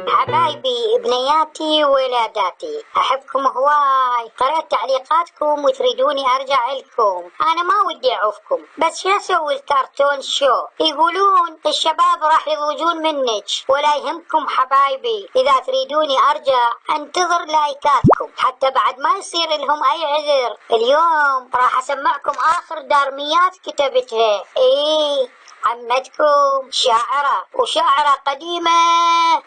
حبايبي ابنياتي وولاداتي، احبكم هواي. قرأت تعليقاتكم وتريدوني ارجع لكم. انا ما ودي اعوفكم، بس شو اسوي؟ الكرتون شو يقولون الشباب راح يضوجون منك، ولا يهمكم حبايبي. اذا تريدوني ارجع انتظر لايكاتكم حتى بعد ما يصير لهم اي عذر. اليوم راح اسمعكم اخر دارميات كتبتها. عمتكم شاعرة، وشاعرة قديمة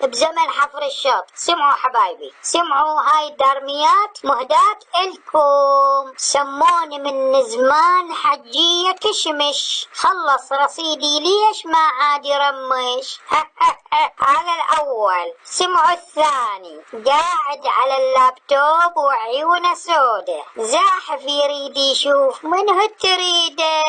بزمن حفر الشط. سمعوا حبايبي، سمعوا هاي الدارميات مهداة إلكم. سموني من زمان حجية كشمش، خلص رصيدي ليش ما عاد يرمش. هذا الأول. سمعوا الثاني. قاعد على اللابتوب وعيونه سودة، زاحف يريد يشوف منه التريدة.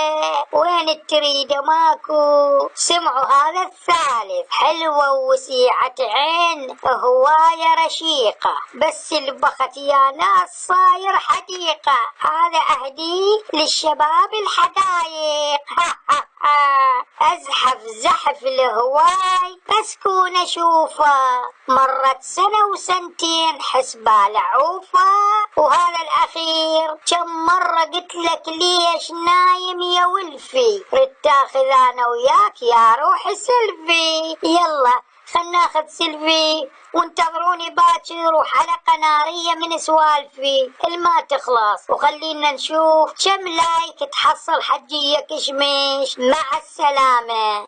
وين التريدة؟ ماكو. سمعوا هذا الثالث. حلوة ووسيعة عين، هواية رشيقة، بس البخت يا ناس صاير حديقة. هذا أهديه للشباب الحدايق. أزحف زحف الهواي أسكون أشوفه. مرت سنة وسنتين حسبة لعوفة. وهذا الأخير كم مرة قلت لك ليش نايم يا ولفي؟ رتاخذ أنا وياك يا روح سلفي. يلا خلنا ناخذ سيلفي، وانتظروني باكر وحلقة نارية من سوالفي الما تخلص. وخلينا نشوف كم لايك تحصل حجية كشمش. مع السلامة.